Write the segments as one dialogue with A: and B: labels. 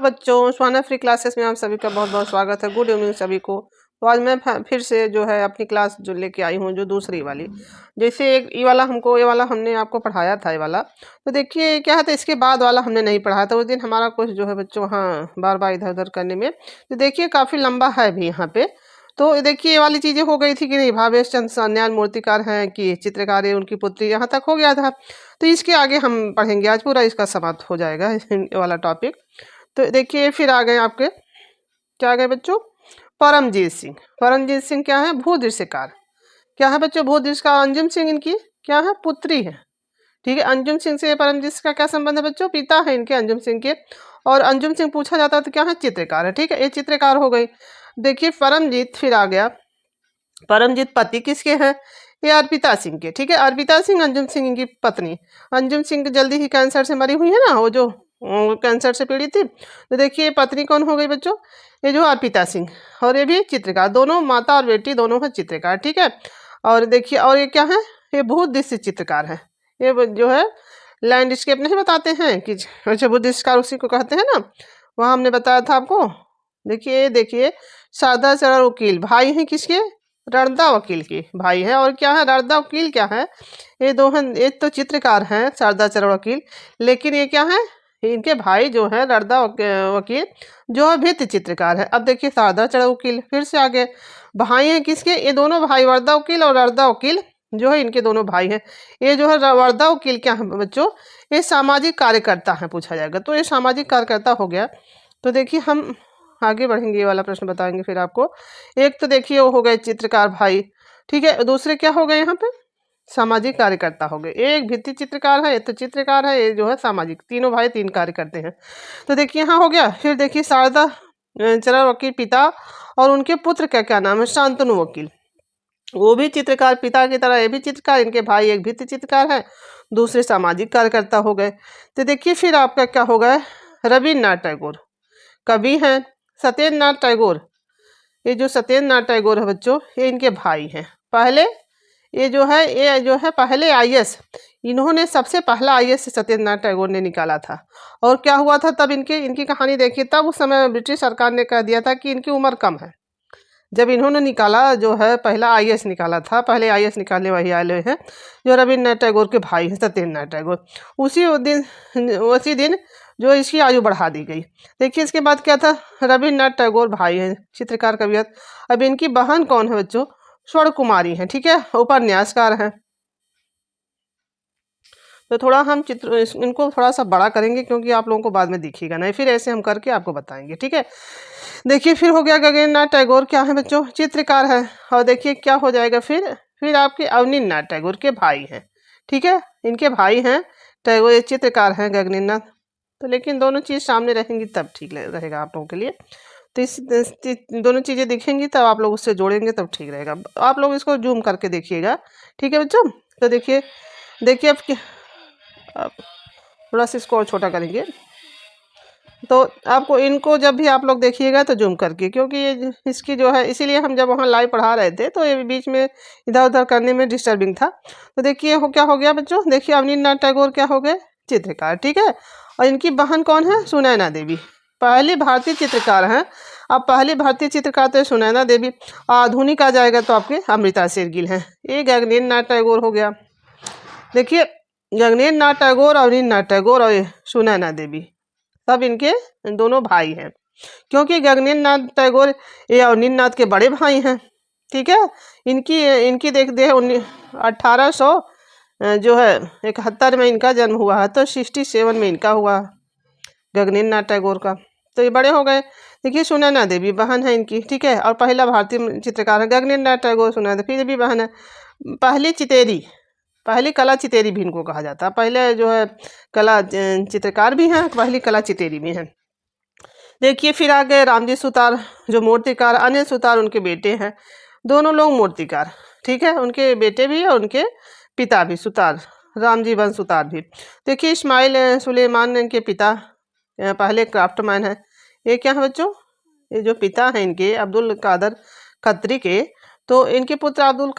A: बच्चों, सुहाना free classes में आप सभी का बहुत बहुत स्वागत है। गुड इवनिंग सभी को। तो आज मैं फिर से जो है अपनी क्लास जो लेके आई हूँ, जो दूसरी वाली। जैसे एक ये वाला हमने आपको पढ़ाया था, ये वाला। तो देखिए क्या था, इसके बाद वाला हमने नहीं पढ़ाया था उस दिन। हमारा कुछ जो है बच्चों, हाँ, बार बार इधर उधर करने में तो देखिए काफ़ी लंबा है भी यहाँ पे। तो देखिए ये वाली चीज़ें हो गई थी कि नहीं, भावेश चंद सान्याल मूर्तिकार हैं कि चित्रकार है, उनकी पुत्री, यहाँ तक हो गया था। तो इसके आगे हम पढ़ेंगे, आज पूरा इसका समाप्त हो जाएगा ये वाला टॉपिक। तो देखिए फिर आ गए आपके, क्या आ गए बच्चों, परमजीत सिंह। परमजीत सिंह क्या है, भूदृश्यकार। क्या है बच्चों, भूदृश्यकार। अंजुम सिंह इनकी क्या है, पुत्री है। ठीक है, अंजुम सिंह से परमजीत सिंह का क्या संबंध है बच्चों, पिता है इनके अंजुम सिंह के। और अंजुम सिंह पूछा जाता है तो क्या है, चित्रकार है। ठीक है, ये चित्रकार हो गई। देखिए परमजीत फिर आ गया, परमजीत पति किसके हैं, ये अर्पिता सिंह के। ठीक है, अर्पिता सिंह अंजुम सिंह की पत्नी। अंजुम सिंह जल्दी ही कैंसर से मरी हुई है ना, वो जो कैंसर से पीड़ित थी। तो देखिए पत्नी कौन हो गई बच्चों, ये जो अर्पिता सिंह। और ये भी चित्रकार, दोनों माता और बेटी दोनों है चित्रकार। ठीक है, और देखिए और ये क्या है, ये भूदृश्य चित्रकार है। ये जो है लैंडस्केप नहीं बताते हैं कि अच्छा, भूदृश्यकार उसी को कहते हैं ना, वहाँ हमने बताया था आपको। देखिए शारदा चरण वकील भाई हैं किसके, रड़दा वकील के भाई है। और क्या है, रड़दा वकील क्या है, ये दो हैं, एक तो चित्रकार हैं शारदा चरण वकील, लेकिन ये क्या है, इनके भाई जो है रड़दा वकील जो है भित्ति चित्रकार है। अब देखिए शारदा चरण वकील फिर से आगे भाई हैं किसके, ये दोनों भाई वर्दा वकील और रड़दा वकील जो है, इनके दोनों भाई हैं। ये जो है वर्दा वकील क्या है बच्चों, ये सामाजिक कार्यकर्ता है, पूछा जाएगा तो ये सामाजिक कार्यकर्ता हो गया। तो देखिए हम आगे बढ़ेंगे, ये वाला प्रश्न बताएंगे फिर आपको। एक तो देखिए वो हो गए चित्रकार भाई, ठीक है, दूसरे क्या हो गए यहाँ पे, सामाजिक कार्यकर्ता हो गए। एक भित्ति चित्रकार है, एक तो चित्रकार है, ये जो है सामाजिक, तीनों भाई तीन कार्य करते हैं। तो देखिए यहाँ हो गया। फिर देखिए शारदा चरण वकील पिता, और उनके पुत्र का क्या नाम है, शांतनु वकील। वो भी चित्रकार, पिता की तरह ये भी चित्रकार। इनके भाई एक भित्ति चित्रकार है, दूसरे सामाजिक कार्यकर्ता हो गए। तो देखिए फिर आपका क्या हो गया, रविन्द्रनाथ टैगोर कवि हैं। सत्येंद्र नाथ टैगोर, ये जो सत्येंद्र नाथ टैगोर है बच्चों, ये इनके भाई हैं। पहले ये जो है पहले आईएएस, इन्होंने सबसे पहला आईएएस सत्येंद्र नाथ टैगोर ने निकाला था। और क्या हुआ था तब, इनकी कहानी देखिए, तब उस समय ब्रिटिश सरकार ने कह दिया था कि इनकी उम्र कम है। जब इन्होंने निकाला, जो है पहला आईएएस निकाला था, पहले आईएएस निकालने वही आए हैं जो रविन्द्रनाथ टैगोर के भाई हैं सत्येंद्र नाथ टैगोर। उसी दिन जो इसकी आयु बढ़ा दी गई। देखिए इसके बाद क्या था, रविन्द्रनाथ टैगोर भाई हैं चित्रकार कवियत। अब इनकी बहन कौन है बच्चों, स्वर्ण कुमारी हैं। ठीक है, उपन्यासकार हैं। तो थोड़ा हम इनको थोड़ा सा बड़ा करेंगे क्योंकि आप लोगों को बाद में दिखेगा नहीं, फिर ऐसे हम करके आपको बताएंगे। ठीक है, देखिए फिर हो गया गगनेन्द्र नाथ टैगोर क्या है बच्चों, चित्रकार है। और देखिए क्या हो जाएगा फिर आपके अवनीन्द्र नाथ टैगोर के भाई हैं। ठीक है, इनके भाई हैं टैगोर, ये चित्रकार हैं गगनेन्द्र नाथ। तो लेकिन दोनों चीज़ सामने रहेंगी तब ठीक रहेगा आप लोगों के लिए। तो दोनों चीज़ें दिखेंगी तब आप लोग उससे जोड़ेंगे तब ठीक रहेगा। आप लोग इसको जूम करके देखिएगा। ठीक है बच्चों, तो देखिए अब थोड़ा सा इसको और छोटा करेंगे। तो आपको इनको जब भी आप लोग देखिएगा तो जूम करके, क्योंकि ये इसकी जो है, इसीलिए हम जब वहाँ लाइव पढ़ा रहे थे तो ये बीच में इधर उधर करने में डिस्टर्बिंग था। तो देखिए क्या हो गया बच्चों, देखिए अवनीन्द्र नाथ टैगोर क्या हो गए, चित्रकार। ठीक है, और इनकी बहन कौन है, सुनैना देवी, पहली भारतीय चित्रकार हैं। अब पहली भारतीय चित्रकार तो सुनैना देवी, आधुनिक आ जाएगा तो आपके अमृता शेरगिल हैं। ये गगनेन्द्र नाथ टैगोर हो गया। देखिए गगनेन्द्र नाथ टैगोर, अवनीन्द्र नाथ टैगोर और सुनैना देवी, सब इनके दोनों भाई हैं, क्योंकि गगनेन्द्र नाथ टैगोर ये अवनीन्द्र नाथ के बड़े भाई हैं। ठीक है, इनकी देख दे 1800 जो है 71 में इनका जन्म हुआ है, तो 67 में इनका हुआ गगनेन्द्र नाथ टैगोर का। तो ये बड़े हो गए। देखिए सुनैना देवी बहन है इनकी। ठीक है, और पहला भारतीय चित्रकार है गगनेन्द्र नाथ टैगोर। सुनैना फिर भी बहन है। पहली कला चितेरी भी इनको कहा जाता है। पहले जो है कला चित्रकार भी हैं, पहली कला चितेरी भी हैं। देखिए फिर आगे रामजी सुतार जो मूर्तिकार, अनिल सुतार उनके बेटे हैं, दोनों लोग मूर्तिकार। ठीक है, उनके बेटे भी और उनके पिता भी सुतार, रामजी वंश सुतार भी। देखिए इस्माइल सुलेमान के पिता पहले क्राफ्टमैन है। ये क्या है बच्चों, ये जो पिता हैं इनके अब्दुल कादर खत्री के, तो इनके पुत्र अब्दुल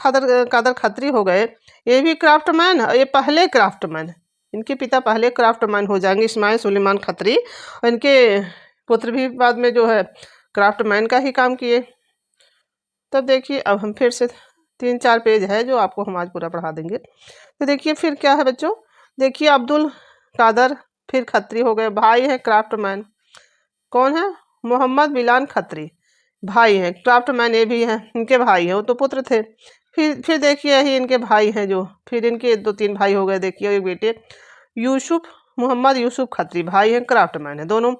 A: कादर खत्री हो गए, ये भी क्राफ्टमैन, ये पहले क्राफ्टमैन, इनके पिता पहले क्राफ्टमैन हो जाएंगे इस्माइल सुलेमान खत्री। और इनके पुत्र भी बाद में जो है क्राफ्टमैन का ही काम किए। तब देखिए अब हम फिर से 3-4 पेज है जो आपको हम आज पूरा पढ़ा देंगे। तो देखिए फिर क्या है बच्चों, देखिए अब्दुल कादर फिर खत्री हो गए, भाई है क्राफ्टमैन। कौन है? मोहम्मद बिलान खत्री, भाई हैं। क्राफ्टमैन ये भी हैं, इनके भाई हैं, वो तो पुत्र थे। फिर देखिए यही इनके भाई हैं जो, फिर इनके 2-3 भाई हो गए। देखिए एक बेटे यूसुफ, मोहम्मद यूसुफ खत्री, भाई हैं, क्राफ्टमैन है दोनों।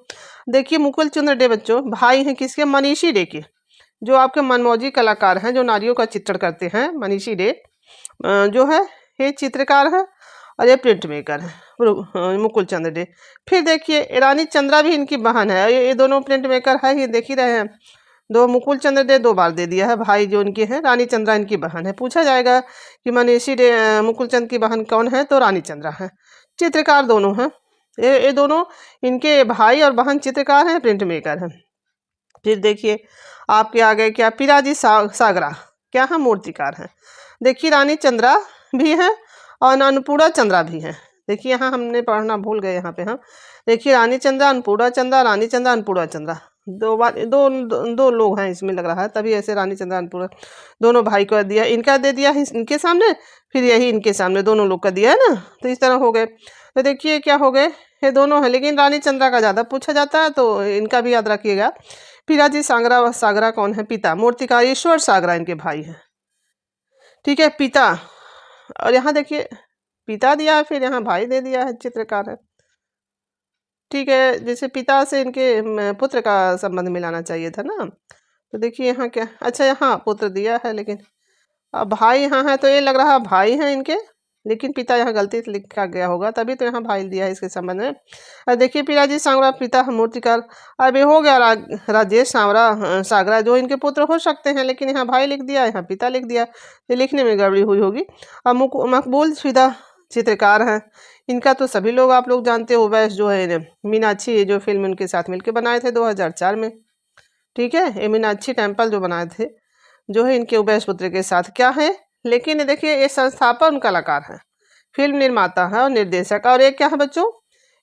A: देखिए मुकुल चंद्र डे बच्चों, भाई हैं किसके? मनीषी डे के, जो आपके मनमौजी कलाकार हैं, जो नारियों का चित्रण करते हैं। मनीषी डे जो है ये चित्रकार है और ये प्रिंट मेकर है, मुकुल चंद्र डे। फिर देखिए रानी चंद्रा भी इनकी बहन है, ये दोनों प्रिंट मेकर है, ये देख ही रहे हैं। दो मुकुल चंद्र डे 2 बार दे दिया है, भाई जो इनके हैं, रानी चंद्रा इनकी बहन है। पूछा जाएगा कि मनीषी डे मुकुल चंद की बहन कौन है, तो रानी चंद्रा है। चित्रकार दोनों हैं, ये दोनों इनके भाई और बहन चित्रकार हैं, प्रिंट मेकर हैं। फिर देखिए आपके आ गए क्या, पिराजी सागरा क्या है? मूर्तिकार हैं। देखिए रानी चंद्रा भी हैं और अन्नपूर्णा चंद्रा भी हैं। देखिए यहाँ हमने पढ़ना भूल गए, यहाँ पे हम देखिए रानी चंद्रा, अन्नपूर्णा चंद्रा, रानी चंद्रा, अन्नपूर्णा चंद्रा, 2 बार 2 लोग हैं इसमें लग रहा है, तभी ऐसे रानी चंद्रा अन्नपूर्णा दोनों भाई को दिया, इनका दे दिया है इनके सामने, फिर यही इनके सामने दोनों लोग का दिया है ना, तो इस तरह हो गए। तो देखिए क्या हो गए, ये दोनों हैं, लेकिन रानी चंद्रा का ज़्यादा पूछा जाता है, तो इनका भी याद रखिएगा। पिराजी सागरा कौन है? पिता मूर्तिकार ईश्वर सागरा इनके भाई हैं, ठीक है, पिता। और यहाँ देखिए पिता दिया है, फिर यहाँ भाई दे दिया है, चित्रकार है, ठीक है। जैसे पिता से इनके पुत्र का संबंध मिलाना चाहिए था ना। तो देखिए यहाँ क्या, अच्छा यहाँ पुत्र दिया है, लेकिन अब भाई यहाँ है, तो ये लग रहा है भाई हैं इनके, लेकिन पिता यहाँ गलती से लिखा गया होगा, तभी तो यहाँ भाई दिया है इसके संबंध में। और देखिए पिराजी सांवरा पिता मूर्तिकार, अब ये हो गया राजेश सांवरा सागरा, जो इनके पुत्र हो सकते हैं, लेकिन यहाँ भाई लिख दिया, यहाँ पिता लिख दिया, ये लिखने में गड़बड़ी हुई होगी। अब मकबूल फिदा चित्रकार हैं, इनका तो सभी लोग आप लोग जानते हो, वैस जो है मीनाक्षी जो फिल्म उनके साथ मिलकर बनाए थे 2004 में, ठीक है, ये मीनाक्षी टेम्पल जो बनाए थे, जो है इनके उबैस पुत्र के साथ क्या है। लेकिन देखिए ये संस्थापन कलाकार है, फिल्म निर्माता है और निर्देशक, और ये क्या है बच्चों,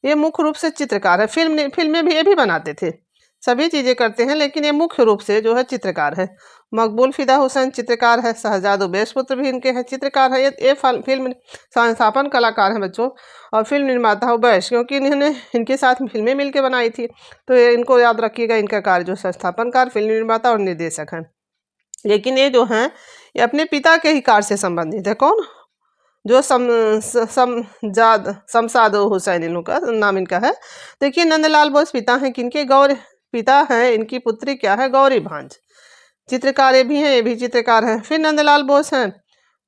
A: ये मुख्य रूप से चित्रकार है। फिल्में भी ये भी बनाते थे, सभी चीज़ें करते हैं, लेकिन ये मुख्य रूप से जो है चित्रकार है। मकबूल फिदा हुसैन चित्रकार है, शहजाद उबैस पुत्र भी इनके हैं, चित्रकार है। ये फिल्म संस्थापन कलाकार हैं बच्चों, और फिल्म निर्माता उबैस, क्योंकि इन्होंने इनके साथ फिल्में मिलकर बनाई थी, तो ये इनको याद रखिएगा, इनका कार्य जो संस्थापनकार, फिल्म निर्माता और निर्देशक हैं। लेकिन ये जो हैं ये अपने पिता के ही कार्य से संबंधित है। कौन? जो शमशाद हुसैन इन लोग का नाम इनका है। देखिए नंदलाल बोस पिता हैं किनके? गौरी पिता हैं इनकी पुत्री क्या है? गौरी भांज, चित्रकार ये भी हैं, ये भी चित्रकार हैं। फिर नंदलाल बोस हैं,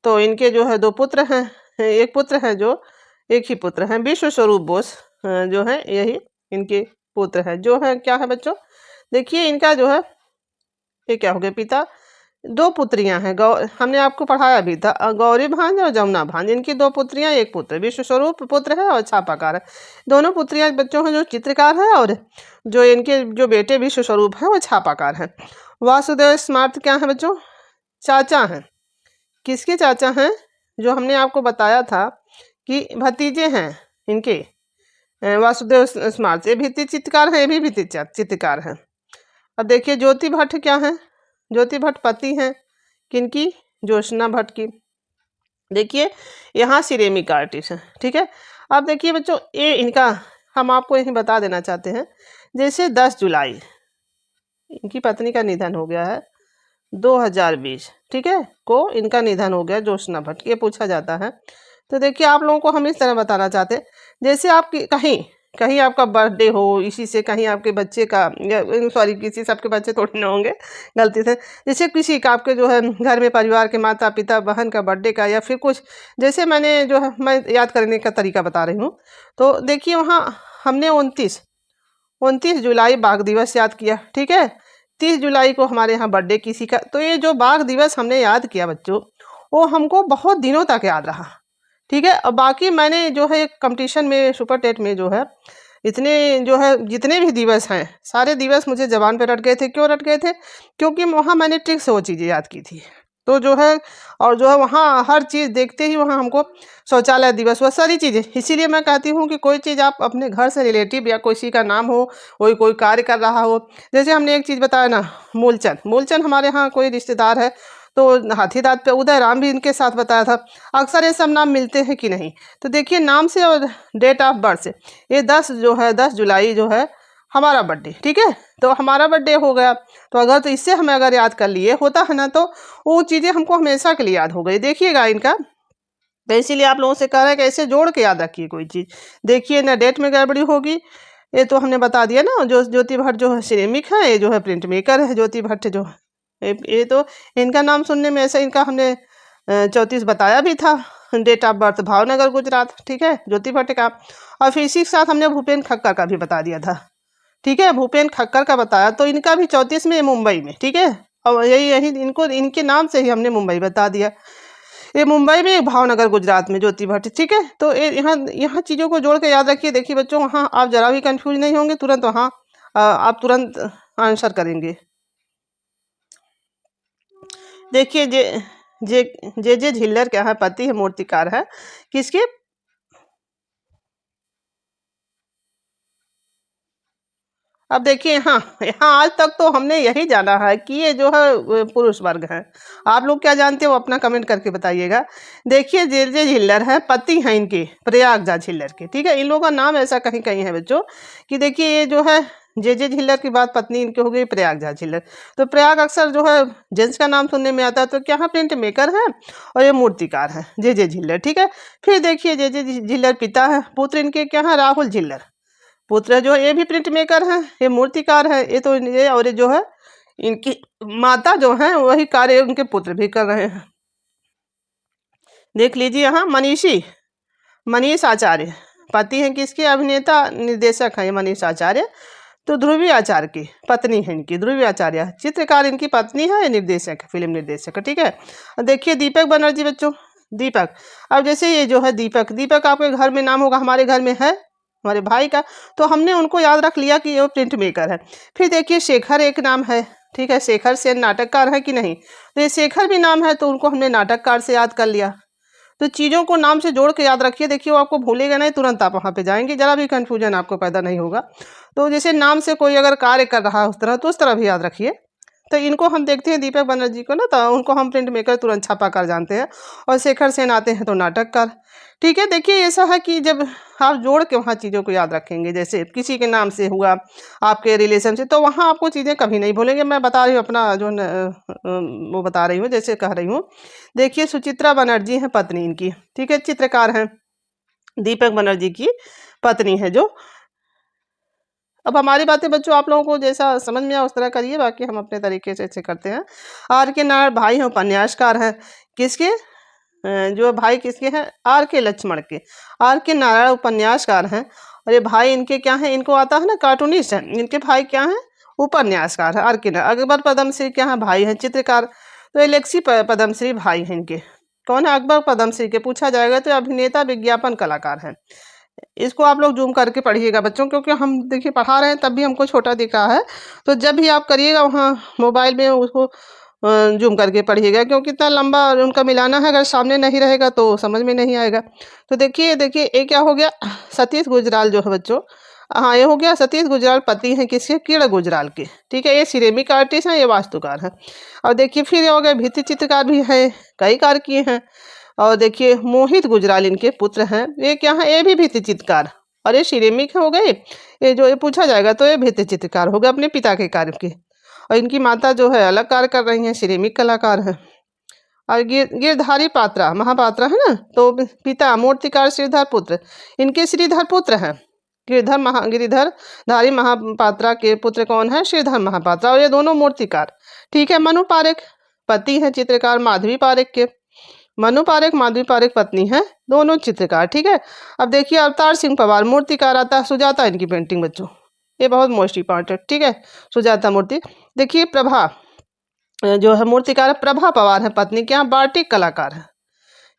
A: तो इनके जो है 2 पुत्र हैं, एक पुत्र है जो, एक ही पुत्र हैं, विश्व स्वरूप बोस जो है यही इनके पुत्र हैं, जो है क्या है बच्चों, देखिए इनका जो है ये क्या हो गया, पिता 2 पुत्रियां हैं, हमने आपको पढ़ाया भी था, गौरी भांज और जमुना भांज, इनकी 2 पुत्रियां, एक पुत्र, विश्व स्वरूप पुत्र है और छापाकार है। दोनों पुत्रियां बच्चों हैं जो चित्रकार है, और जो इनके जो बेटे विश्व स्वरूप हैं वो छापाकार हैं। वासुदेव स्मार्त क्या है बच्चों? चाचा हैं। किसके चाचा हैं? जो हमने आपको बताया था कि भतीजे हैं इनके, वासुदेव स्मार्त, ये भी चित्रकार है, ये भी चित्रकार है। अब देखिए ज्योति भट्ट क्या है? ज्योति भट्ट पति हैं किनकी? ज्योत्सना भट्ट की। देखिए यहाँ सिरेमिक आर्टिस्ट है, ठीक है। अब देखिए बच्चों ये इनका हम आपको यही बता देना चाहते हैं, जैसे 10 जुलाई इनकी पत्नी का निधन हो गया है 2020, ठीक है, को इनका निधन हो गया, ज्योत्सना भट्ट, ये पूछा जाता है। तो देखिए आप लोगों को हम इस तरह बताना चाहते हैं, जैसे आपकी कहीं आपका बर्थडे हो, इसी से कहीं आपके बच्चे का, या सॉरी किसी सबके बच्चे थोड़े ना होंगे गलती से, जैसे किसी का आपके जो है घर में परिवार के माता पिता बहन का बर्थडे का, या फिर कुछ, जैसे मैंने जो है मैं याद करने का तरीका बता रही हूँ। तो देखिए वहाँ हमने 29 जुलाई बाघ दिवस याद किया, ठीक है। 30 जुलाई को हमारे यहाँ बर्थडे किसी का, तो ये जो बाघ दिवस हमने याद किया बच्चों, वो हमको बहुत दिनों तक याद रहा, ठीक है। और बाकी मैंने जो है कंपटीशन में सुपर टेट में जो है इतने जो है जितने भी दिवस हैं, सारे दिवस मुझे जबान पे रट गए थे। क्यों रट गए थे? क्योंकि वहाँ मैंने ट्रिक से वो चीज़ें याद की थी। तो जो है और जो है वहाँ हर चीज़ देखते ही वहाँ हमको शौचालय दिवस वह सारी चीज़ें, इसीलिए मैं कहती हूँ कि कोई चीज़ आप अपने घर से रिलेटिव या किसी का नाम हो, कोई कार्य कर रहा हो, जैसे हमने एक चीज़ बताया ना, मूलचंद मूलचंद हमारे यहाँ कोई रिश्तेदार है, तो हाथीदांत पे उदय राम भी इनके साथ बताया था। अक्सर ये सब नाम मिलते हैं कि नहीं, तो देखिए नाम से और डेट ऑफ बर्थ से, ये 10 जुलाई जो है हमारा बर्थडे, ठीक है, तो हमारा बर्थडे हो गया, तो अगर तो इससे हमें अगर याद कर लिए होता है ना, तो वो चीज़ें हमको हमेशा के लिए याद हो गई। देखिएगा इनका, तो इसीलिए आप लोगों से कह रहे हैं कि ऐसे जोड़ के याद रखिए कोई चीज़। देखिए ना डेट में गड़बड़ी होगी, ये तो हमने बता दिया ना, जो ज्योति भट्ट जो है सिरेमिक है, ये जो है प्रिंट मेकर है ज्योति भट्ट जो है, ये तो इनका नाम सुनने में ऐसा इनका हमने 34 बताया भी था। Date of birth Bhavnagar Gujarat, ठीक है, ज्योति भट्ट का। और फिर इसी के साथ हमने भूपेन खक्कर का भी बता दिया था, ठीक है, भूपेन खक्कर का बताया, तो इनका भी 34 में मुंबई में, ठीक है, और यही यही इनको इनके नाम से ही हमने मुंबई बता दिया। ये मुंबई में, भावनगर गुजरात में ज्योति भट्ट, ठीक है। तो ये यहाँ यहाँ चीज़ों को जोड़ के याद रखिए। देखिए बच्चों, वहाँ आप जरा भी कंफ्यूज नहीं होंगे, तुरंत वहाँ आप तुरंत आंसर करेंगे। देखिए जे झिल्लर क्या है, पति है, मूर्तिकार है किसके? अब देखिए, यहाँ आज तक तो हमने यही जाना है कि ये जो है पुरुष वर्ग है। आप लोग क्या जानते हो अपना कमेंट करके बताइएगा। देखिए जे झिल्लर है, पति हैं इनके प्रयागराज झिल्लर के, ठीक है। इन लोगों का नाम ऐसा कहीं कहीं है बच्चों कि देखिए ये जो है जे झिल्लर की बात, पत्नी इनकी हो गई प्रयागराज झिल्लर। तो प्रयाग अक्सर जो है जेंट्स का नाम सुनने में आता है, तो क्या है प्रिंट मेकर है और ये मूर्तिकार है जे झिल्लर, ठीक है। फिर देखिए जे झिल्लर पिता है, पुत्र इनके क्या है राहुल झिल्लर, पुत्र जो है ये भी प्रिंट मेकर है, ये मूर्तिकार है, ये तो ये और ये जो है इनकी माता जो है वही कार्य उनके पुत्र भी कर रहे हैं। देख लीजिए यहाँ मनीष आचार्य, पति हैं किसके? अभिनेता निर्देशक हैं मनीष आचार्य। तो ध्रुवी आचार्य की पत्नी है इनकी, ध्रुवी आचार्य चित्रकार इनकी पत्नी है, निर्देशक फिल्म निर्देशक है, ठीक है। देखिए दीपक बनर्जी बच्चों, दीपक। अब जैसे ये जो है दीपक आपके घर में नाम होगा, हमारे घर में है हमारे भाई का, तो हमने उनको याद रख लिया कि ये प्रिंट मेकर है। फिर देखिए शेखर एक नाम है, ठीक है, शेखर सेन नाटककार है कि नहीं, तो ये शेखर भी नाम है, तो उनको हमने नाटककार से याद कर लिया। तो चीज़ों को नाम से जोड़ के याद रखिए। देखिए वो आपको भूलेगा नहीं, तुरंत आप वहाँ पे जाएंगे, जरा भी कन्फ्यूजन आपको पैदा नहीं होगा। तो जैसे नाम से कोई अगर कार्य कर रहा है उस तरह, तो उस तरह भी याद रखिए। तो इनको हम देखते हैं दीपक बनर्जी को ना, तो उनको हम प्रिंट मेकर तुरंत छापाकार जानते हैं, और शेखर सेन आते हैं तो नाटककार, ठीक है। देखिए ऐसा है कि जब आप जोड़ के वहाँ चीज़ों को याद रखेंगे, जैसे किसी के नाम से हुआ, आपके रिलेशन से, तो वहाँ आपको चीज़ें कभी नहीं भूलेंगे। मैं बता रही हूँ अपना जो वो बता रही हूँ, जैसे कह रही हूँ। देखिए सुचित्रा बनर्जी हैं पत्नी इनकी, ठीक है, चित्रकार हैं, दीपक बनर्जी की पत्नी है जो। अब हमारी बातें बच्चों आप लोगों को जैसा समझ में आए उस तरह करिए, बाकी हम अपने तरीके से ऐसे करते हैं। आर के नारायण भाई हैं, उपन्यासकार हैं किसके? जो भाई किसके हैं? आर के लक्ष्मण के। आर के नारायण उपन्यासकार हैं, और ये भाई इनके क्या हैं? इनको आता है ना कार्टूनिस्ट हैं, इनके भाई क्या हैं? उपन्यासकार है आर के नारायण। अकबर पद्मश्री क्या है? भाई हैं चित्रकार। तो एलेक्सी पद्मश्री भाई हैं इनके। कौन है? अकबर पद्मश्री के। पूछा जाएगा तो अभिनेता विज्ञापन कलाकार हैं। इसको आप लोग जूम करके पढ़िएगा बच्चों, क्योंकि हम देखिए पढ़ा रहे हैं तब भी हमको छोटा दिख रहा है, तो जब भी आप करिएगा वहाँ मोबाइल में उसको जूम करके पढ़िएगा, क्योंकि इतना लंबा उनका मिलाना है, अगर सामने नहीं रहेगा तो समझ में नहीं आएगा। तो देखिए ये क्या हो गया? सतीश गुजराल जो है बच्चों, हाँ ये हो गया सतीश गुजराल, पति हैं किसके? किरण गुजराल के, ठीक है। ये सिरेमिक आर्टिस्ट हैं, ये वास्तुकार हैं। और देखिए फिर ये हो गए भित्ति चित्रकार भी है, कई कार्य किए हैं। और देखिए मोहित गुजराल इनके पुत्र हैं, ये क्या है? ये भी भित्ति चित्रकार, और ये सिरेमिक हो गए। ये जो ये पूछा जाएगा तो ये भित्ति चित्रकार हो गए अपने पिता के कार्य के। और इनकी माता जो है अलग कार्य कर रही हैं, सिरेमिक कलाकार हैं। और गिरधारी पात्रा महापात्रा है ना, तो पिता मूर्तिकार श्रीधर पुत्र, इनके श्रीधर पुत्र हैं। गिरिधर धारी महापात्रा के पुत्र कौन है? श्रीधर महापात्रा। और ये दोनों मूर्तिकार, ठीक है। मनु पारेख पति हैं चित्रकार माधवी पारेख के। मनु पारेख माधवी पारेख पत्नी है, दोनों चित्रकार, ठीक है। अब देखिए अवतार सिंह पवार मूर्तिकार आता है। सुजाता इनकी पेंटिंग बच्चों, ये बहुत मोस्ट इंपॉर्टेंट, ठीक है, सुजाता मूर्ति। देखिए प्रभा जो है मूर्तिकार प्रभा पवार है पत्नी, क्या? बाटिक कलाकार है।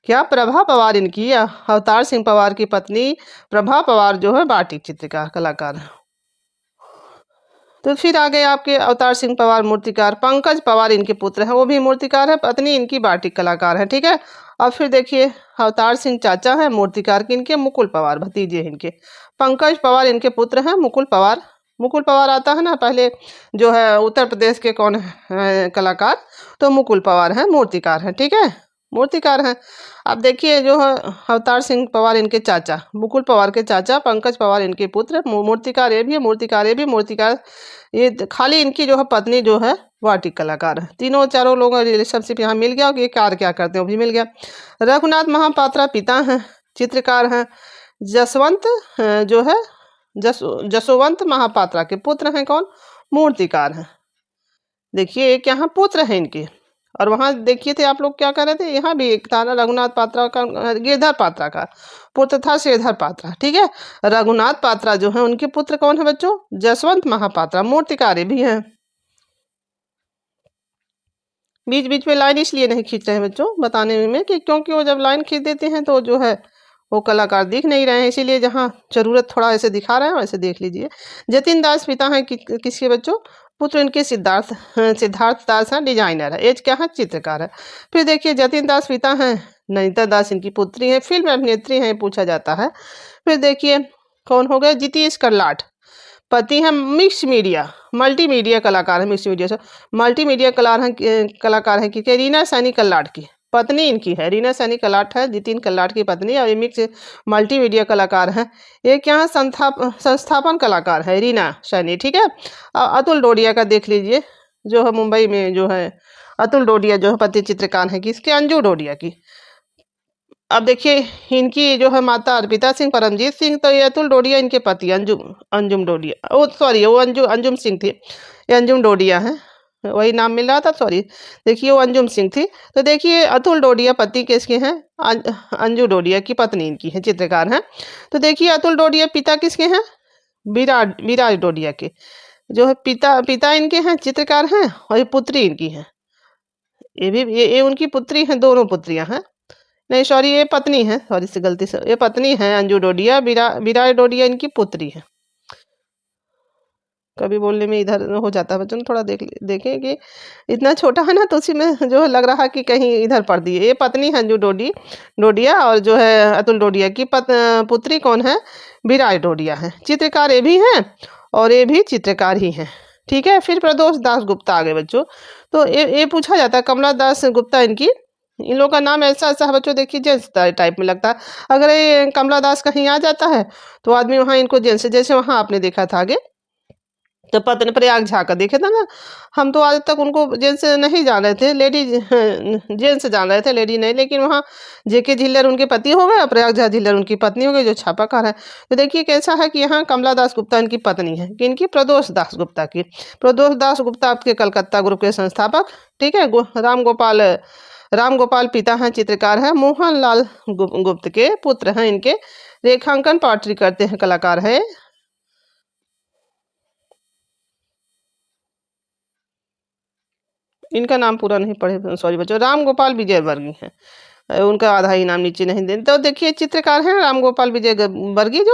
A: क्या? प्रभा पवार इनकी, अवतार सिंह पवार की पत्नी प्रभा पवार जो है बाटिक चित्रकार कलाकार है। तो फिर आगे आपके अवतार सिंह पवार मूर्तिकार, पंकज पवार इनके पुत्र हैं, वो भी मूर्तिकार है, पत्नी इनकी बाटिक कलाकार है, ठीक है। अब फिर देखिए अवतार सिंह चाचा है मूर्तिकार किनके, मुकुल पवार भतीजे इनके, पंकज पवार इनके पुत्र हैं, मुकुल पवार। मुकुल पवार आता है ना पहले, जो है उत्तर प्रदेश के कौन है कलाकार, तो मुकुल पवार हैं मूर्तिकार हैं, ठीक है, मूर्तिकार हैं। अब देखिए जो है अवतार सिंह पवार इनके चाचा, मुकुल पवार के चाचा, पंकज पवार इनके पुत्र, मूर्तिकार ये भी है, मूर्तिकार ये भी, मूर्तिकार ये खाली इनकी जो है पत्नी जो है वाटिक कलाकार है। तीनों चारों लोगों का रिलेशनशिप यहाँ मिल गया कि ये कार्य क्या करते हैं वो भी मिल गया। रघुनाथ महापात्रा पिता हैं, चित्रकार हैं। जसवंत जो है जसोवंत महापात्रा के पुत्र हैं कौन, मूर्तिकार हैं। देखिए एक यहाँ पुत्र है इनके, और वहां देखिए थे आप लोग क्या कर रहे थे, यहाँ भी एक था ना रघुनाथ पात्रा का, गिरधर पात्रा का पुत्र था श्रीधर पात्रा, ठीक है। रघुनाथ पात्रा जो है उनके पुत्र कौन है बच्चों, जसवंत महापात्रा, मूर्तिकार भी हैं। बीच बीच में लाइन इसलिए नहीं खींच रहे हैं बच्चों बताने में कि क्योंकि वो जब लाइन खींच देते हैं तो जो है वो कलाकार दिख नहीं रहे हैं, इसीलिए जहाँ जरूरत थोड़ा ऐसे दिखा रहे हैं वैसे देख लीजिए। जतिन दास पिता हैं किसके बच्चों, पुत्र इनके सिद्धार्थ दास हैं, डिजाइनर है, एज क्या है, चित्रकार है। फिर देखिए जतिन दास पिता हैं, नैनीता दास इनकी पुत्री है, फिल्म अभिनेत्री हैं पूछा जाता है। फिर देखिए कौन हो गए, जितीश कर्लाट, पति हैं मिक्स मीडिया मल्टीमीडिया कलाकार है, मिक्स मीडिया से मल्टीमीडिया कलाकार है कि रीना सैनी कल्लाट की पत्नी इनकी है, रीना सैनी कल्लाट है जितिन कल्लाट की पत्नी, और ये मिक्स मल्टीमीडिया कलाकार है। एक यहाँ संस्थापन कलाकार है रीना सैनी, ठीक है। अतुल डोडिया का देख लीजिए, जो है मुंबई में जो है अतुल डोडिया जो है पति चित्रकार है किसके, अंजू डोडिया की। अब देखिए इनकी जो है माता अर्पिता सिंह परमजीत सिंह, तो ये अतुल डोडिया इनके पति अंजुम अंजुम डोडिया, ओ सॉरी वो अंजुम सिंह थी, ये अंजुम डोडिया है, वही नाम मिल रहा था सॉरी। देखिए वो अंजुम सिंह थी, तो देखिए अतुल डोडिया पति किसके हैं, अंजू डोडिया की पत्नी इनकी है, चित्रकार हैं। तो देखिए अतुल डोडिया पिता किसके हैं, विराज डोडिया के, जो है पिता इनके हैं चित्रकार हैं, और ये पुत्री इनकी है, ये भी ये उनकी पुत्री हैं, दोनों पुत्रियां हैं, नहीं सॉरी ये पत्नी है, सॉरी से गलती से ये पत्नी है अंजू डोडिया, विराज डोडिया इनकी पुत्री है। कभी बोलने में इधर हो जाता है बच्चों, थोड़ा देखें कि इतना छोटा है ना तो उसी में जो है लग रहा कि कहीं इधर पढ़ दिए। ये पत्नी है अंजू डोडिया, और जो है अतुल डोडिया की पुत्री कौन है, विराज डोडिया है, चित्रकार ये भी हैं और ये भी चित्रकार ही हैं, ठीक है। फिर प्रदोष दास गुप्ता आ गए बच्चों, तो ये पूछा जाता है कमला दास गुप्ता इनकी, इन लोगों का नाम ऐसा ऐसा है बच्चों, देखिए जेंट्स टाइप में लगता है। अगर ये कमला दास कहीं आ जाता है तो आदमी वहाँ इनको जेंट्स, जैसे वहाँ आपने देखा था आगे तो पत्नी प्रयाग झा का देखे था ना, हम तो आज तक उनको जेंट्स नहीं जान रहे थे, लेडीज जेंट्स जान रहे थे, लेडी नहीं, लेकिन वहाँ जेके झिल्लर उनके पति हो गए, प्रयाग झा झिल्लर उनकी पत्नी हो गई जो छापाकार है। तो देखिए कैसा है कि यहाँ कमला दास गुप्ता इनकी पत्नी है, कि इनकी प्रदोष दास गुप्ता की, प्रदोष दास गुप्ता आपके कलकत्ता ग्रुप के संस्थापक, ठीक है। राम गोपाल पिता हैं चित्रकार हैं, मोहन लाल गुप्त के पुत्र हैं इनके, रेखांकन पॉटरी करते हैं कलाकार है। इनका नाम पूरा नहीं पढ़े सॉरी बच्चों, राम गोपाल विजय वर्गीय हैं, उनका आधा ही नाम नीचे नहीं देते। तो देखिए चित्रकार हैं राम गोपाल विजय वर्गीय,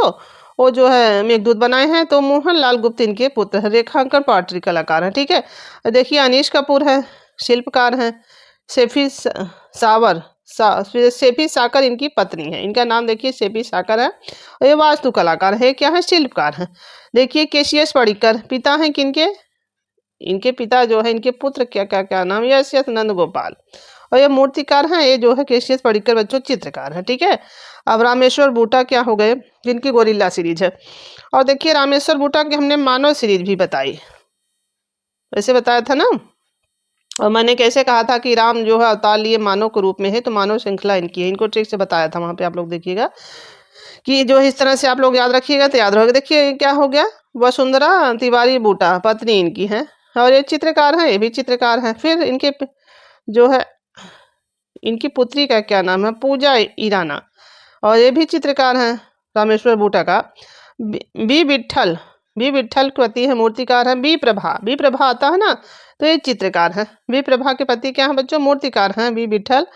A: जो है मेघदूत बनाए हैं, तो मोहन लाल गुप्त इनके पुत्र हैं, रेखांकन पॉटरी कलाकार हैं, ठीक है। देखिए अनीश कपूर है शिल्पकार हैं, सेफी साकर इनकी पत्नी है, इनका नाम देखिए सेफी साकर है, और ये वास्तु कलाकार है, क्या है शिल्पकार है। देखिए केसीएस पडिक्कर पिता हैं किनके, इनके पिता जो है इनके पुत्र क्या नाम, यश नंद गोपाल, और ये मूर्तिकार हैं, ये जो है केसीएस पडिक्कर बच्चों चित्रकार है, ठीक है। अब रामेश्वर बूटा क्या हो गए, जिनकी गोरिल्ला सीरीज है। और देखिए रामेश्वर बूटा की हमने मानव सीरीज भी बताई, वैसे बताया था ना, और मैंने कैसे कहा था कि राम जो है अवतार लिए मानव के रूप में है, तो मानव श्रृंखला इनकी है, इनको ट्रिक से बताया था वहाँ पे, आप लोग देखिएगा कि जो इस तरह से आप लोग याद रखिएगा तो याद रहोगे। देखिए क्या हो गया, वसुंधरा तिवारी बूटा पत्नी इनकी है, और ये चित्रकार है, ये भी चित्रकार है। फिर इनके जो है इनकी पुत्री का क्या नाम है, पूजा ईराना, और ये भी चित्रकार हैं रामेश्वर बूटा का। बी विट्ठल के पति है, मूर्तिकार है। बी प्रभा आता है ना, तो ये चित्रकार है। बी प्रभा के पति क्या है बच्चों, मूर्तिकार हैं बी विट्ठल।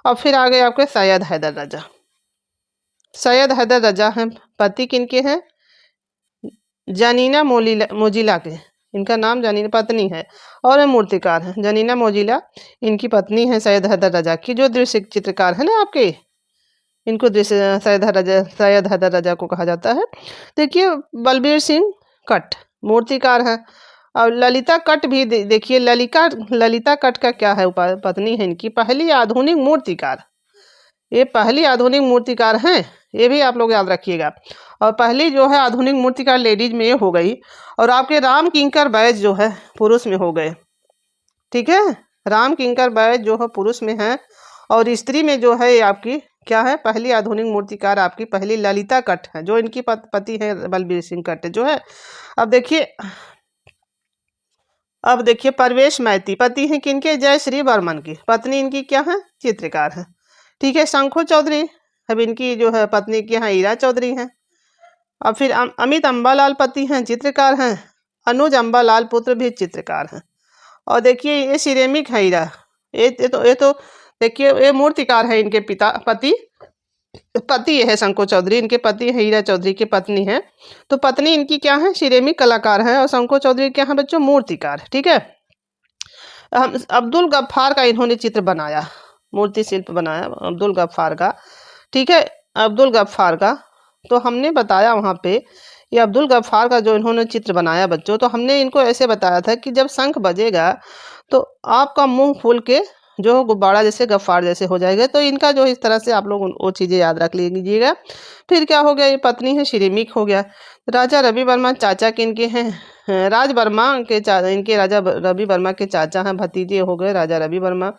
A: और फिर आ गए आपके सैयद हैदर रजा हैं, पति किनके हैं, जानीना मोजिला के, इनका नाम जनीना पत्नी है और ये मूर्तिकार हैं। जनीना मोजिला इनकी पत्नी है सैयद हैदर रजा की, जो दृश्य चित्रकार है ना आपके, इनको दृश्य सैयद हैदर रजा को कहा जाता है। देखिए बलबीर सिंह कट मूर्तिकार है। और ललिता कट भी देखिए, ललिता कट का क्या है, पत्नी है इनकी, पहली आधुनिक मूर्तिकार। ये पहली आधुनिक मूर्तिकार हैं, ये भी आप लोग याद रखिएगा। और पहली जो है आधुनिक मूर्तिकार लेडीज में ये हो गई। और आपके राम किंकर बैज जो है पुरुष में हो गए। ठीक है, राम किंकर बैज जो है पुरुष में है, और स्त्री में जो है ये आपकी क्या है, पहली आधुनिक मूर्तिकार आपकी पहली ललिता कट है, जो इनकी पति है बलबीर सिंह कट जो है। अब देखिए परवेश मैती पति हैं किनके, जय श्री बर्मन की, पत्नी इनकी क्या है, चित्रकार है। ठीक है, शंखू चौधरी अब इनकी जो है पत्नी की यहाँ ईरा चौधरी हैं। और फिर अमित अम्बालाल पति हैं, चित्रकार हैं। अनुज अम्बालाल पुत्र भी चित्रकार हैं। और देखिए ये सिरेमिक है हीरा, ये तो देखिए ये मूर्तिकार है, इनके पति है शंकर चौधरी, इनके पति है हीरा चौधरी की पत्नी है। तो पत्नी इनकी क्या है, सिरेमिक कलाकार है, और शंकर चौधरी क्या है बच्चों, मूर्तिकार। ठीक है, अब्दुल गफ्फार का इन्होंने चित्र बनाया, मूर्ति शिल्प बनाया अब्दुल गफ्फार का। ठीक है, अब्दुल गफ्फार का तो हमने बताया वहाँ पे, ये अब्दुल गफ्फार का जो इन्होंने चित्र बनाया बच्चों, तो हमने इनको ऐसे बताया था कि जब शंख बजेगा तो आपका मुंह फूल के जो गुब्बारा जैसे गफ्फार जैसे हो जाएगा। तो इनका जो इस तरह से आप लोग वो चीज़ें याद रख लीजिएगा। फिर क्या हो गया, ये पत्नी है सिरेमिक हो गया। राजा रवि वर्मा चाचा किनके हैं, राज वर्मा के इनके राजा रवि वर्मा के चाचा हैं, भतीजे हो गए राजा रवि वर्मा।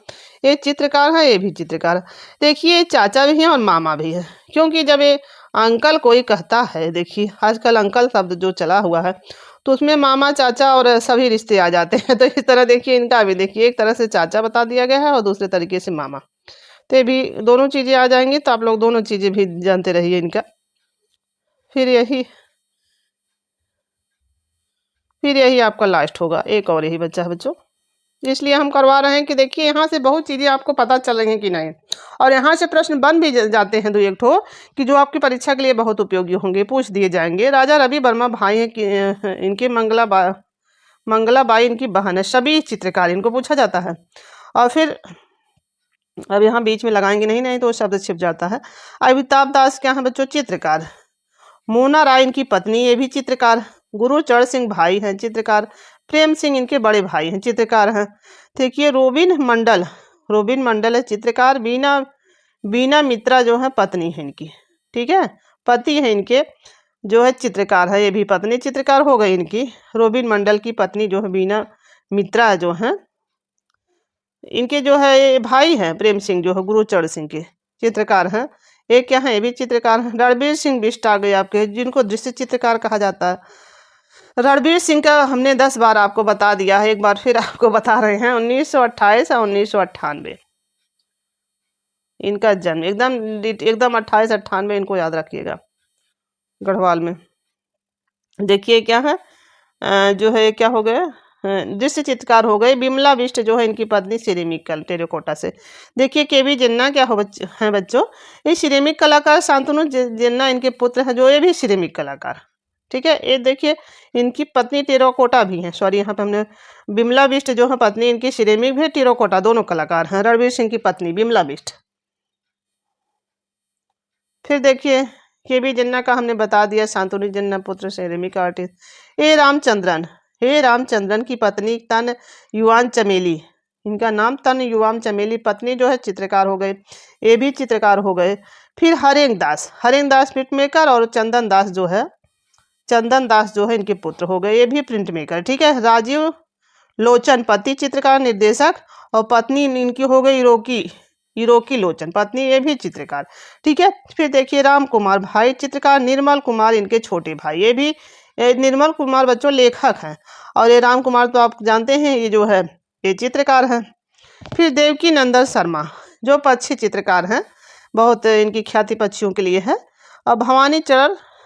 A: ये चित्रकार है, ये भी चित्रकार। देखिए चाचा भी हैं और मामा भी है, क्योंकि जब ये अंकल कोई कहता है, देखिए आजकल अंकल शब्द जो चला हुआ है तो उसमें मामा चाचा और सभी रिश्ते आ जाते हैं। तो इस तरह देखिए इनका भी देखिए, एक तरह से चाचा बता दिया गया है और दूसरे तरीके से मामा, तो ये भी दोनों चीज़ें आ जाएंगी, तो आप लोग दोनों चीज़ें भी जानते रहिए इनका। फिर यही आपका लास्ट होगा, एक और यही बच्चा है बच्चों, इसलिए हम करवा रहे हैं कि देखिए यहाँ से बहुत चीज़ें आपको पता चलेंगी कि नहीं, और यहाँ से प्रश्न बन भी जाते हैं दो एक ठो, कि जो आपकी परीक्षा के लिए बहुत उपयोगी होंगे, पूछ दिए जाएंगे। राजा रवि वर्मा भाई हैं कि इनके मंगलाबाई इनकी बहन है, सभी चित्रकार इनको पूछा जाता है। और फिर अब यहाँ बीच में लगाएंगे नहीं तो शब्द छिप जाता है। अमिताभ दास क्या है बच्चों, चित्रकार। मोना राय इनकी पत्नी, ये भी चित्रकार। गुरुचरण सिंह भाई हैं, चित्रकार। प्रेम सिंह इनके बड़े भाई हैं, चित्रकार हैं। देखिए रोबिन मंडल है, चित्रकार। बीना मित्रा जो है पत्नी है इनकी। ठीक है, पति है इनके जो है चित्रकार है, ये भी पत्नी चित्रकार हो गई इनकी। रोबिन मंडल की पत्नी जो है बीना मित्रा जो है, इनके जो है ये भाई हैं प्रेम सिंह जो है गुरुचरण सिंह के, चित्रकार हैं। एक क्या है, ये भी चित्रकार हैं। रणबीर सिंह बिष्ट आ गए आपके, जिनको दृश्य चित्रकार कहा जाता है। रणबीर सिंह का हमने 10 बार आपको बता दिया है, एक बार फिर आपको बता रहे हैं। 1928 और 1998 इनका जन्म, एकदम 28-98 इनको याद रखिएगा, गढ़वाल में। देखिए क्या है, जो है क्या हो गया, दृश्य चित्रकार हो गए। बिमला बिष्ट जो है इनकी पत्नी, सिरेमिक टेराकोटा से। देखिए केवी जिन्ना क्या है बच्चों, ये सिरेमिक कलाकार। शांतनु जिन्ना इनके पुत्र हैं, जो ये भी सिरेमिक कलाकार। ठीक है, ये देखिए इनकी पत्नी टेराकोटा भी है, सॉरी यहाँ पे हमने बिमला बिष्ट जो है पत्नी इनकी सिरेमिक भी, टेराकोटा, दोनों कलाकार हैं। रणवीर सिंह की पत्नी बिमला बिष्ट। फिर देखिए केवी जिन्ना का हमने बता दिया, शांतनु जिन्ना पुत्र सिरेमिक आर्टिस्ट। हे रामचंद्रन की पत्नी तन युवान चमेली, इनका नाम तन युवान चमेली, पत्नी जो है चित्रकार हो गए, ये भी चित्रकार हो गए। फिर हरेंग दास प्रिंट मेकर, और चंदन दास जो है इनके पुत्र हो गए, ये भी प्रिंट मेकर। ठीक है, राजीव लोचन पति चित्रकार निर्देशक, और पत्नी इनकी हो गई इरोकी लोचन पत्नी, ये भी चित्रकार। ठीक है, फिर देखिए राम कुमार भाई चित्रकार। निर्मल कुमार इनके छोटे भाई, ये भी निर्मल कुमार बच्चों लेखक हैं, और ये राम कुमार तो आप जानते हैं, ये जो है ये चित्रकार हैं। फिर देवकी नंदन शर्मा जो पक्षी चित्रकार हैं, बहुत इनकी ख्याति पक्षियों के लिए है। और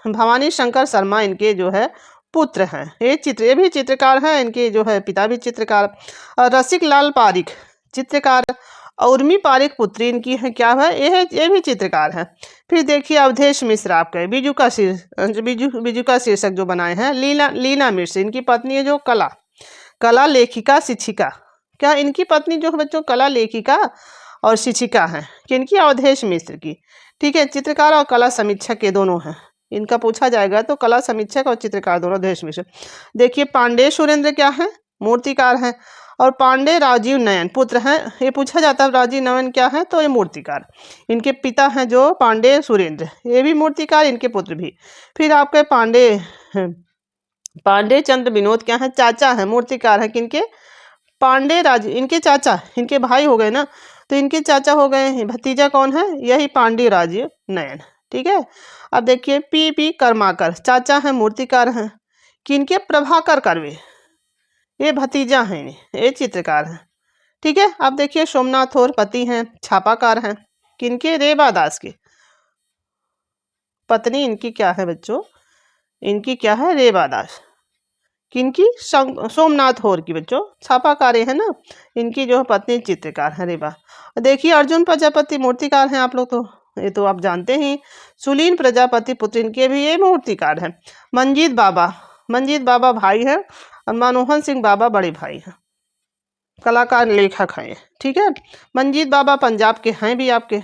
A: भवानी शंकर शर्मा इनके जो है पुत्र हैं, ये भी चित्रकार हैं, इनके जो है पिता भी चित्रकार। और रसिक लाल पारिक चित्रकार, उर्मी पारिक पुत्री इनकी है, क्या है, ये भी चित्रकार है। फिर देखिए अवधेश मिश्र आपके बीजू का शीर्षक जो बनाए हैं। लीना मिश्र इनकी पत्नी है, जो कला लेखिका शिक्षिका, क्या इनकी पत्नी जो है बच्चों कला लेखिका और शिक्षिका हैं, किनकी, अवधेश मिश्र की। ठीक है, चित्रकार और कला समीक्षक ये दोनों हैं। इनका पूछा जाएगा तो कला समीक्षक और चित्रकार दोनों अवधेश मिश्र। देखिए पांडे सुरेंद्र क्या है, मूर्तिकार हैं। और पांडे राजीव नयन पुत्र हैं, ये पूछा जाता है राजीव नयन क्या है, तो ये मूर्तिकार। इनके पिता हैं जो पांडे सुरेंद्र, ये भी मूर्तिकार, इनके पुत्र भी। फिर आपके पांडे चंद्र विनोद क्या है, चाचा है, मूर्तिकार है, किनके, पांडे राज, इनके चाचा, इनके भाई हो गए ना, तो इनके चाचा हो गए। भतीजा कौन है, यही पांडे राजीव नयन। ठीक है, अब देखिए पी कर्माकर चाचा है, मूर्तिकार हैं, किनके, प्रभाकर कर्वे, ये भतीजा हैं, ये चित्रकार हैं। ठीक है, अब देखिए सोमनाथ और पति हैं, छापाकार हैं, किनके, रेबा दास के। पत्नी इनकी क्या है बच्चों, इनकी क्या है, रेबा दास, किनकी, सोमनाथ होर की बच्चों, छापाकार है ना, इनकी जो पत्नी चित्रकार है रेबा। देखिए अर्जुन प्रजापति मूर्तिकार हैं, आप लोग तो ये तो आप जानते ही। सुलीन प्रजापति पुत्र इनके भी ये मूर्तिकार हैं। मंजीत बाबा भाई हैं और मनमोहन सिंह बाबा बड़े भाई हैं, कलाकार लेखक हैं। ठीक है, मंजीत बाबा पंजाब के हैं भी आपके,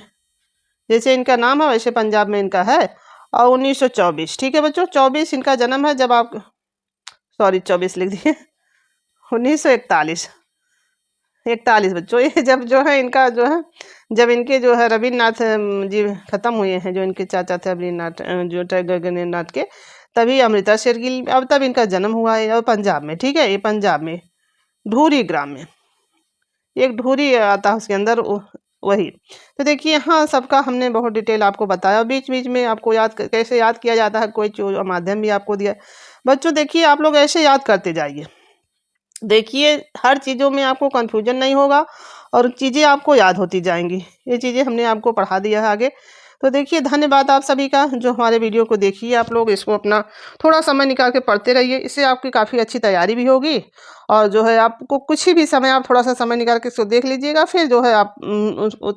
A: जैसे इनका नाम है वैसे पंजाब में इनका है। और 1924, ठीक है बच्चों, 24 इनका जन्म है, जब आप 24 लिख दिए, 1941 बच्चों, ये जब जो है इनका जो है, जब इनके जो है रविन्द्रनाथ जी खत्म हुए हैं, जो इनके चाचा थे रविन्द्रनाथ जो गगनेन्द्रनाथ के, तभी अमृतसर की, अब तब इनका जन्म हुआ है, और पंजाब में। ठीक है, ये पंजाब में ढूरी ग्राम में, एक ढूरी आता है उसके अंदर, वही। तो देखिए यहाँ सबका हमने बहुत डिटेल आपको बताया, बीच बीच में आपको कैसे याद किया जाता है, कोई माध्यम भी आपको दिया। बच्चों देखिए आप लोग ऐसे याद करते जाइए, देखिए हर चीज़ों में आपको कंफ्यूजन नहीं होगा और चीज़ें आपको याद होती जाएंगी। ये चीज़ें हमने आपको पढ़ा दिया है आगे। तो देखिए धन्यवाद आप सभी का, जो हमारे वीडियो को देखिए, आप लोग इसको अपना थोड़ा समय निकाल के पढ़ते रहिए, इससे आपकी काफ़ी अच्छी तैयारी भी होगी। और जो है आपको कुछ भी समय आप थोड़ा सा समय निकाल के इसको देख लीजिएगा, फिर जो है आप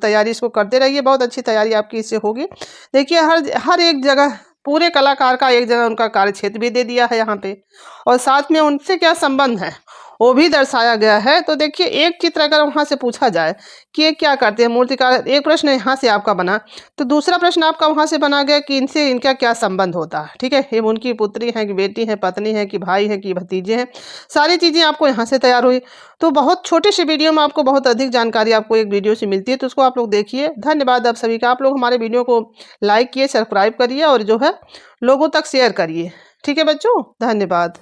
A: तैयारी इसको करते रहिए, बहुत अच्छी तैयारी आपकी इससे होगी। देखिए हर एक जगह पूरे कलाकार का एक जगह उनका कार्य क्षेत्र भी दे दिया है यहाँ पे, और साथ में उनसे क्या संबंध है वो भी दर्शाया गया है। तो देखिए एक चित्र अगर वहाँ से पूछा जाए कि ये क्या करते हैं मूर्तिकार, एक प्रश्न यहाँ से आपका बना, तो दूसरा प्रश्न आपका वहाँ से बना गया कि इनसे इनका क्या संबंध होता है। ठीक है, ये उनकी पुत्री है कि बेटी है, पत्नी है कि भाई है कि भतीजे हैं, सारी चीज़ें आपको यहाँ से तैयार हुई। तो बहुत छोटे से वीडियो में आपको बहुत अधिक जानकारी आपको एक वीडियो से मिलती है, तो उसको आप लोग देखिए। धन्यवाद आप सभी का, आप लोग हमारे वीडियो को लाइक किए, सब्सक्राइब करिए और जो है लोगों तक शेयर करिए। ठीक है बच्चों, धन्यवाद।